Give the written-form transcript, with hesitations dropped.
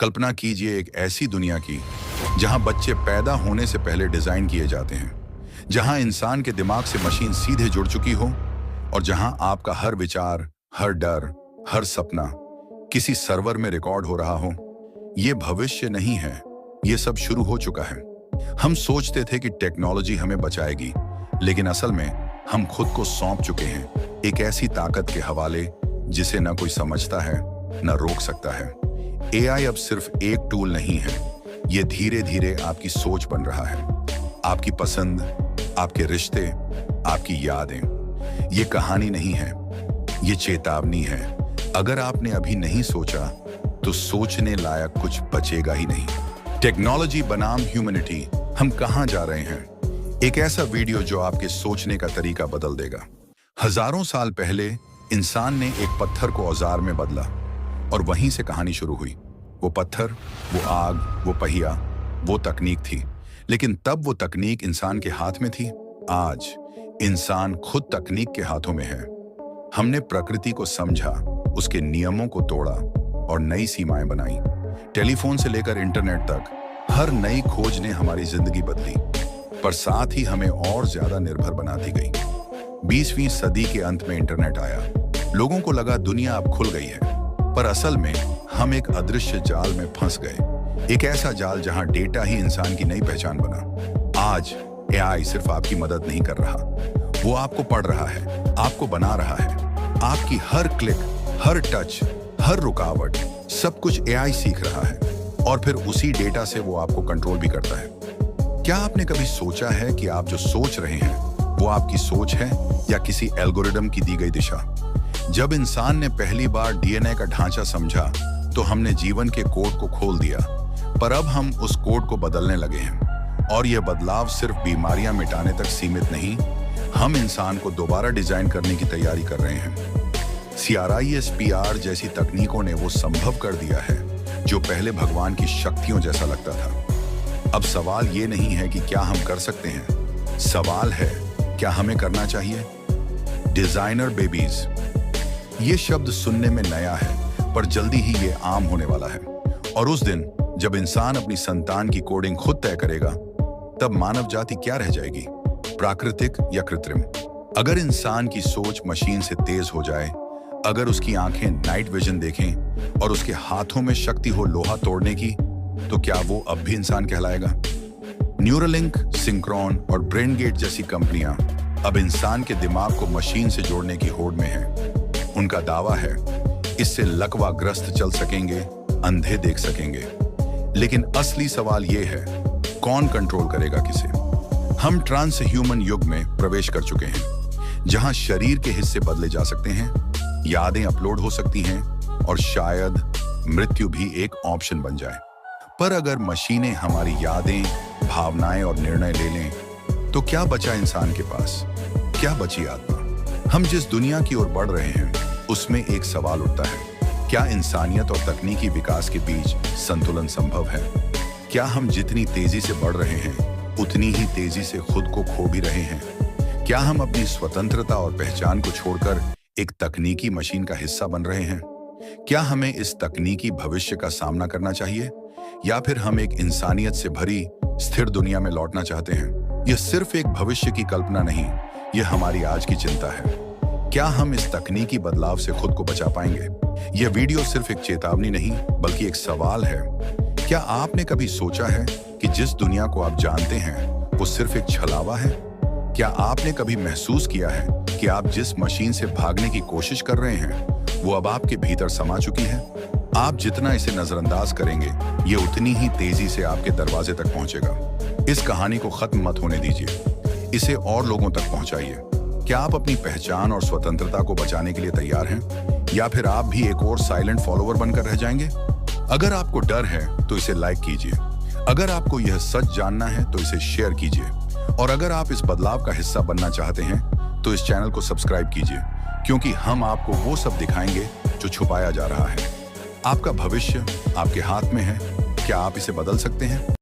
कल्पना कीजिए एक ऐसी दुनिया की जहां बच्चे पैदा होने से पहले डिजाइन किए जाते हैं, जहां इंसान के दिमाग से मशीन सीधे जुड़ चुकी हो और जहां आपका हर विचार, हर डर, हर सपना किसी सर्वर में रिकॉर्ड हो रहा हो। ये भविष्य नहीं है, ये सब शुरू हो चुका है। हम सोचते थे कि टेक्नोलॉजी हमें बचाएगी, लेकिन असल में हम खुद को सौंप चुके हैं एक ऐसी ताकत के हवाले जिसे न कोई समझता है न रोक सकता है। एआई अब सिर्फ एक टूल नहीं है, ये धीरे धीरे आपकी सोच बन रहा है, आपकी पसंद, आपके रिश्ते, आपकी यादें। ये कहानी नहीं है, ये चेतावनी है। अगर आपने अभी नहीं सोचा तो सोचने लायक कुछ बचेगा ही नहीं। टेक्नोलॉजी बनाम ह्यूमैनिटी, हम कहां जा रहे हैं? एक ऐसा वीडियो जो आपके सोचने का तरीका बदल देगा। हजारों साल पहले इंसान ने एक पत्थर को औजार में बदला और वहीं से कहानी शुरू हुई। वो पत्थर, वो आग, वो पहिया, वो तकनीक थी, लेकिन तब वो तकनीक इंसान के हाथ में थी। आज इंसान खुद तकनीक के हाथों में है। हमने प्रकृति को समझा, उसके नियमों को तोड़ा और नई सीमाएं बनाई। टेलीफोन से लेकर इंटरनेट तक हर नई खोज ने हमारी जिंदगी बदली, पर साथ ही हमें और ज्यादा निर्भर बनाती गई। 20वीं सदी के अंत में इंटरनेट आया। लोगों को लगा दुनिया अब खुल गई है, पर असल में हम एक अदृश्य जाल में फंस गए। एक ऐसा जाल जहां डेटा ही इंसान की नई पहचान बना। आज एआई सिर्फ आपकी मदद नहीं कर रहा, वो आपको पढ़ रहा है, आपको बना रहा है। आपकी हर क्लिक, हर टच, हर रुकावट, सब कुछ एआई सीख रहा है और फिर उसी डेटा से वो आपको कंट्रोल भी करता है। क्या आपने कभी सोचा है कि आप जो सोच रहे हैं वो आपकी सोच है या किसी एल्गोरिदम की दी गई दिशा? जब इंसान ने पहली बार डीएनए का ढांचा समझा तो हमने जीवन के कोड को खोल दिया, पर अब हम उस कोड को बदलने लगे हैं। और यह बदलाव सिर्फ बीमारियां मिटाने तक सीमित नहीं, हम इंसान को दोबारा डिजाइन करने की तैयारी कर रहे हैं। CRISPR जैसी तकनीकों ने वो संभव कर दिया है जो पहले भगवान की शक्तियों जैसा लगता था। अब सवाल ये नहीं है कि क्या हम कर सकते हैं, सवाल है क्या हमें करना चाहिए। डिजाइनर बेबीज, ये शब्द सुनने में नया है, पर जल्दी ही ये आम होने वाला है। और उस दिन जब इंसान अपनी संतान की कोडिंग खुद तय करेगा, तब मानव जाति क्या रह जाएगी, प्राकृतिक या कृत्रिम? अगर इंसान की सोच मशीन से तेज हो जाए, अगर उसकी आंखें नाइट विजन देखें और उसके हाथों में शक्ति हो लोहा तोड़ने की, तो क्या वो अब भी इंसान कहलाएगा? न्यूरालिंक, सिंक्रोन और ब्रेनगेट जैसी कंपनियां अब इंसान के दिमाग को मशीन से जोड़ने की होड़ में हैं। उनका दावा है इससे लकवाग्रस्त चल सकेंगे, अंधे देख सकेंगे। लेकिन असली सवाल यह है, कौन कंट्रोल करेगा किसे? हम ट्रांस ह्यूमन युग में प्रवेश कर चुके हैं, जहां शरीर के हिस्से बदले जा सकते हैं, यादें अपलोड हो सकती हैं और शायद मृत्यु भी एक ऑप्शन बन जाए। पर अगर मशीनें हमारी यादें, भावनाएं और निर्णय ले लें, तो क्या बचा इंसान के पास? क्या बची आत्मा? हम जिस दुनिया की ओर बढ़ रहे हैं उसमें एक सवाल उठता है, क्या इंसानियत और तकनीकी विकास के बीच संतुलन संभव है? क्या हम जितनी तेजी से बढ़ रहे हैं उतनी ही तेजी से खुद को खो भी रहे हैं? क्या हम अपनी स्वतंत्रता और पहचान को छोड़कर एक तकनीकी मशीन का हिस्सा बन रहे हैं? क्या हमें इस तकनीकी भविष्य का सामना करना चाहिए या फिर हम एक इंसानियत से भरी स्थिर दुनिया में लौटना चाहते हैं? यह सिर्फ एक भविष्य की कल्पना नहीं, यह हमारी आज की चिंता है। क्या हम इस तकनीकी बदलाव से खुद को बचा पाएंगे? यह वीडियो सिर्फ एक चेतावनी नहीं बल्कि एक सवाल है। क्या आपने कभी सोचा है कि जिस दुनिया को आप जानते हैं वो सिर्फ एक छलावा है? क्या आपने कभी महसूस किया है कि आप जिस मशीन से भागने की कोशिश कर रहे हैं वो अब आपके भीतर समा चुकी है? आप जितना इसे नजरअंदाज करेंगे, ये उतनी ही तेजी से आपके दरवाजे तक पहुंचेगा। इस कहानी को खत्म मत होने दीजिए, इसे और लोगों तक पहुंचाइए। क्या आप अपनी पहचान और स्वतंत्रता को बचाने के लिए तैयार हैं या फिर आप भी एक और साइलेंट फॉलोवर बनकर रह जाएंगे? अगर आपको डर है तो इसे लाइक कीजिए, अगर आपको यह सच जानना है तो इसे शेयर कीजिए, और अगर आप इस बदलाव का हिस्सा बनना चाहते हैं तो इस चैनल को सब्सक्राइब कीजिए, क्योंकि हम आपको वो सब दिखाएंगे जो छुपाया जा रहा है। आपका भविष्य आपके हाथ में है, क्या आप इसे बदल सकते हैं?